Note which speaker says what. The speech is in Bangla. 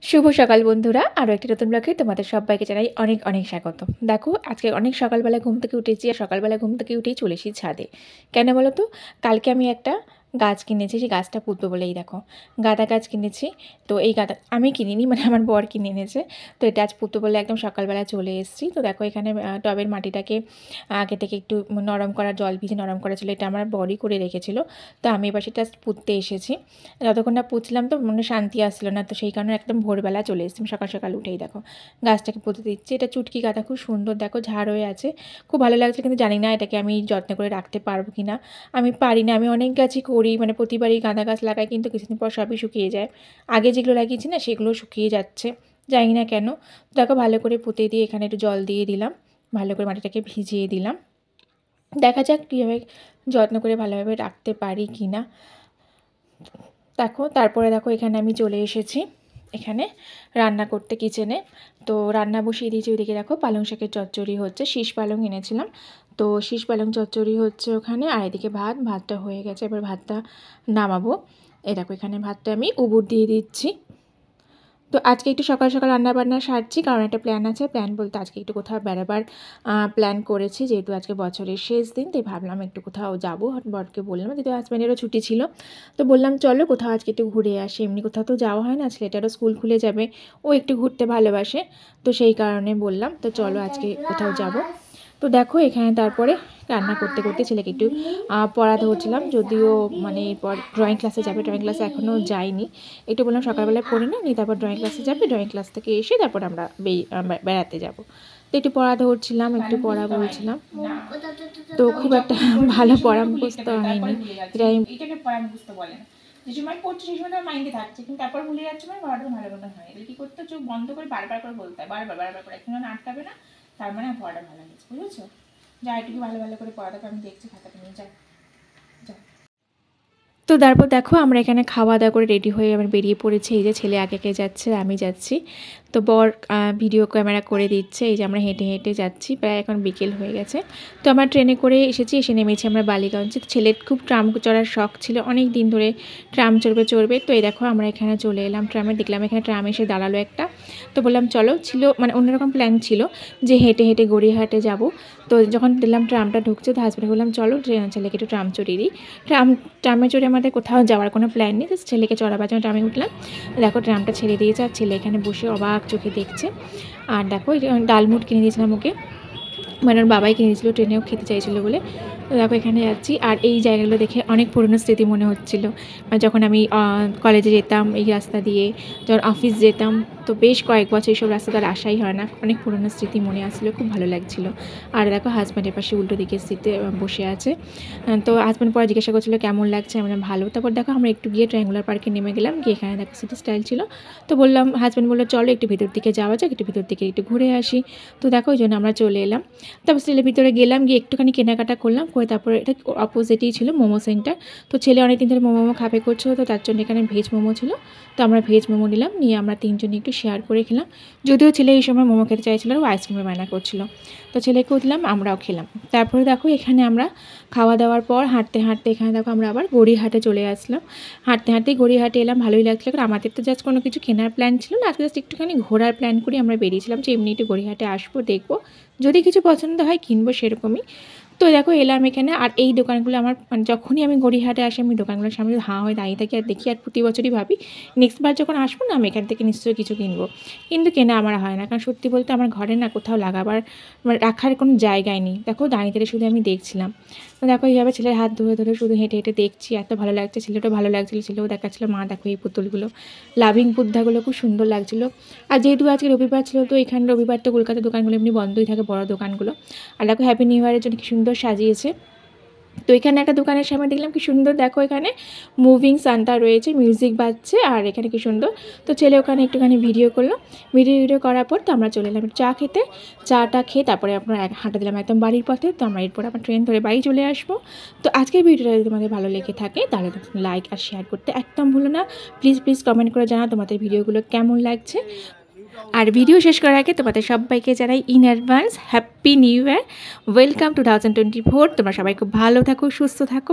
Speaker 1: শুভ সকাল বন্ধুরা, আরও একটি নতুন ব্লগে তোমাদের সবাইকে জানাই অনেক অনেক স্বাগত। দেখো, আজকে অনেক সকালবেলা ঘুম থেকে উঠেছি, আর সকালবেলা ঘুম থেকে উঠেই চলে এসেছি ছাদে। কেন বলো তো? কালকে আমি একটা গাছ কিনেছি, সেই গাছটা পুঁতবো বলেই দেখো গাঁদা গাছ কিনেছি। তো এই গাঁদা আমি কিনিনি, মানে আমার বর কিনে এনেছে। তো এটা আজ পুঁতবো বলে একদম সকালবেলা চলে এসেছি। তো দেখো এখানে টবের মাটিটাকে আগে থেকে একটু নরম করা, জল ভিজে নরম করা ছিল, এটা আমার বরই করে রেখেছিল। তো আমি এবার সেটা পুঁততে এসেছি। যতক্ষণ না পুঁতছিলাম তো মনে শান্তি আসছিল না, তো সেই কারণে একদম ভোরবেলা চলে এসেছি। সকাল সকাল উঠেই দেখো গাছটাকে পুঁতে দিচ্ছি। এটা চুটকি গাঁদা, খুব সুন্দর, দেখো ঝাড় হয়ে আছে, খুব ভালো লাগছে। কিন্তু জানি না এটাকে আমি যত্ন করে রাখতে পারবো কি না। আমি পারি না, আমি অনেক গাছই করি, মানে প্রতিবারই গাঁদা গাছ লাগাই, কিন্তু কিছুদিন পর সবই শুকিয়ে যায়। আগে যেগুলো লাগিয়েছি না সেগুলো শুকিয়ে যাচ্ছে, জানি না কেন। দেখো ভালো করে পুঁতে দিয়ে এখানে একটু জল দিয়ে দিলাম, ভালো করে মাটিটাকে ভিজিয়ে দিলাম। দেখা যাক কীভাবে যত্ন করে ভালোভাবে রাখতে পারি কি না। দেখো তারপরে দেখো এখানে আমি চলে এসেছি এখানে রান্না করতে, কিচেনে। তো রান্না বসিয়ে দিয়েছি। ওইদিকে দেখো পালং শাকের চচ্চড়ি হচ্ছে, শীষ পালং এনেছিলাম, তো শীষ পালং চচ্চড়ি হচ্ছে ওখানে। আর এদিকে ভাতটা হয়ে গেছে, এবার ভাতটা নামাবো। এই দেখো এখানে ভাতটা আমি উবুর দিয়ে দিচ্ছি। তো আজকে একটু সকাল সকাল রান্নাবান্না সারছি, কারণ একটা প্ল্যান আছে। প্ল্যান বলতে আজকে একটু কোথাও বেড়াবার প্ল্যান করেছি, যেহেতু আজকে বছরের শেষ দিন, তাই ভাবলাম একটু কোথাও যাবো। বরকে বললাম, যেহেতু হাজব্যান্ডেরও ছুটি ছিল, তো বললাম চলো কোথাও আজকে একটু ঘুরে আসি। এমনি কোথাও তো যাওয়া হয় না, ছেলেটারও স্কুল খুলে যাবে, ও একটু ঘুরতে ভালোবাসে, তো সেই কারণে বললাম তো চলো আজকে কোথাও যাব। তো দেখো এখানে তারপরে রান্না করতে করতে ছেলেকে একটু পড়াতে হচ্ছিলাম, যদিও মানে এরপর ড্রয়িং ক্লাসে যাবে, ড্রয়িং ক্লাসে এখনও যায়নি। একটু বললাম সকালবেলায় পড়ে না, নিয়ে তারপর ড্রয়িং ক্লাসে যাবে, ড্রয়িং ক্লাস থেকে এসে তারপর আমরা বেড়াতে যাব। তো একটু পড়া ধরছিলাম, একটু পড়া বলছিলাম। তো খুব একটা ভালো পড়া মুখস্থ হয়নি, এটাকে পড়া মুখস্থ বলে না। যে সময় পড়ছে সেই সময় তোমার মাইন্ডে থাকছে, কিন্তু তারপর ভুলে যাচ্ছে, মানে পড়াটা ভালো মতো হয়। এগুলো কী করতে, চোখ বন্ধ করে বারবার করে বলতে হয়, বারবার করে, একটু আটকাবে না, তার মানে পড়াটা ভালো হয়েছে, বুঝেছো? যা একটু ভালো করে পড়াটাকে আমি দেখছি, খাতাটা নিয়ে যা। তো তারপর দেখো আমরা এখানে খাওয়া দাওয়া করে রেডি হয়ে আবার বেরিয়ে পড়েছি। এই যে ছেলে আগে যাচ্ছে, আমি যাচ্ছি। তো বর ভিডিও ক্যামেরা করে দিচ্ছে। এই যে আমরা হেঁটে হেঁটে যাচ্ছি, প্রায় এখন বিকেল হয়ে গেছে। তো আমরা ট্রেনে করে এসেছি, এসে নেমেছি আমরা বালিগঞ্জে। ছেলের খুব ট্রাম চড়ার শখ ছিল, অনেক দিন ধরে ট্রাম চড়বে। তো এই দেখো আমরা এখানে চলে এলাম ট্রামে, দেখলাম এখানে ট্রাম এসে দাঁড়ালো একটা। তো বললাম চলো, ছিল মানে অন্যরকম প্ল্যান ছিল যে হেঁটে হেঁটে গড়িয়াহাটে যাব। তো যখন দেখলাম ট্রামটা ঢুকছে, তো হাজব্যান্ড বললাম চলো ছেলেকে একটু ট্রাম চড়িয়ে দিই। ট্রামে চড়ে আমাদের কোথাও যাওয়ার কোনো প্ল্যান নেই, তো ছেলেকে চড়াবার জন্য ট্রামে উঠলাম। দেখো ট্রামটা ছেড়ে দিয়েছে, আর ছেলে এখানে বসে অবাক চোখে দেখছে। আর দেখো ডালমুট কিনে দিয়েছিলাম ওকে, মানে ওর বাবাই কিনে দিয়েছিলো, ট্রেনেও খেতে চাইছিলো বলে। তো দেখো এখানে যাচ্ছি, আর এই জায়গাগুলো দেখে অনেক পুরনো স্মৃতি মনে হচ্ছিলো। মানে যখন আমি কলেজে যেতাম এই রাস্তা দিয়ে, যখন অফিস যেতাম, তো বেশ কয়েক বছর এইসব রাস্তা আর আসাই হয় না, অনেক পুরনো স্মৃতি মনে আসছিলো, খুব ভালো লাগছিলো। আর দেখো হাজব্যান্ডের পাশে উল্টো দিকে সিটে বসে আছে। তো হাজব্যান্ড পরে জিজ্ঞাসা করছিলো কেমন লাগছে, আমরা ভালো। তারপর দেখো আমরা একটু গিয়ে ট্রায়াঙ্গুলার পার্কে নেমে গেলাম, গিয়ে এখানে দেখো সিটি স্টাইল ছিল। তো বললাম, হাজব্যান্ড বললো চলো একটু ভিতর দিকে যাওয়া যাক, একটু ভিতর দিকে একটু ঘুরে আসি। তো দেখো ওই জন্য আমরা চলে এলাম। তারপর ছেলের ভিতরে গেলাম, গিয়ে একটুখানি কেনাকাটা করলাম, করে তারপরে এটা অপোজিটেই ছিল মোমো সেন্টার। তো ছেলে অনেকদিন ধরে মোমো খাবে করছিল, তো তার জন্য এখানে ভেজ মোমো ছিল। তো আমরা ভেজ মোমো নিলাম, নিয়ে আমরা তিনজনে একটু শেয়ার করে খেলাম। যদিও ছেলে এই সময় মোমো খেতে চাইছিল, ও আইসক্রিমের বায়না করছিল, তো ছেলেকেও দিলাম, আমরাও খেলাম। তারপরে দেখো এখানে আমরা খাওয়া দাওয়ার পর হাঁটতে হাঁটতে এখানে দেখো আমরা আবার গড়িয়াহাটে চলে আসলাম। হাঁটতে হাঁটতেই গড়িয়াহাটে এলাম, ভালোই লাগছিলো। কারণ আমাদের তো জাস্ট কোনো কিছু কেনার প্ল্যান ছিল না, আজকে জাস্ট একটুখানি ঘোরার প্ল্যান করে আমরা বেরিয়েছিলাম, যে এমনি একটু গড়িয়াহাটে আসবো, দেখবো, যদি কিছু পছন্দ হয় কিনবো, সেরকমই। তো দেখো এলাম এখানে, আর এই দোকানগুলো আমার মানে যখনই আমি গড়িয়াহাটে আসি, আমি দোকানগুলোর সামনে হাঁ হয়ে দাঁড়িয়ে থাকি আর দেখি, আর প্রতি বছরই ভাবি নেক্সট বার যখন আসবো না, আমি এখান থেকে নিশ্চয়ই কিছু কিনবো। কিন্তু কেনা আমার হয় না, কারণ সত্যি বলতে আমার ঘরে না কোথাও লাগাবার মানে রাখার কোনো জায়গায় নেই। দেখো দাঁড়িয়ে থেকে শুধু আমি দেখছিলাম। তো দেখো এইভাবে ছেলের হাত ধরে ধরে শুধু হেঁটে হেঁটে দেখছি, এত ভালো লাগছে, ছেলেটাও ভালো লাগছিলো, ছেলেও দেখাচ্ছিলো মা দেখো এই পুতুলগুলো, লাভিং বুদ্ধাগুলো খুব সুন্দর লাগছিলো। আর যেহেতু আজকে রবিবার ছিল, তো এখানে রবিবার তো কলকাতার দোকানগুলো এমনি বন্ধই থাকে, বড় দোকানগুলো। আর দেখো হ্যাপি নিউ ইয়ারের জন্য কি সুন্দর সাজিয়েছে। তো এখানে একটা দোকানের সামনে দেখলাম কি সুন্দর, দেখো এখানে মুভিং সান্তা রয়েছে, মিউজিক বাজছে, আর এখানে কি সুন্দর। তো ছেলে ওখানে একটুখানি ভিডিও করলো, ভিডিও করার পর তো আমরা চলে এলাম চা খেতে। চাটা খেয়ে তারপরে আপনার হাঁটা দিলাম একদম বাড়ির পথে। তো আমরা এরপর আবার ট্রেন ধরে বাড়ি চলে আসবো। তো আজকের ভিডিওটা যদি তোমাদের ভালো লেগে থাকে, তাহলে লাইক আর শেয়ার করতে একদম ভুলো না। প্লিজ কমেন্ট করে জানাও তোমাদের ভিডিওগুলো কেমন লাগছে। আর ভিডিও শেষ করার আগে তোমাদের সবাইকে জানাই in advance happy new year, welcome 2024। তোমরা সবাই খুব ভালো থাকো, সুস্থ থাকো।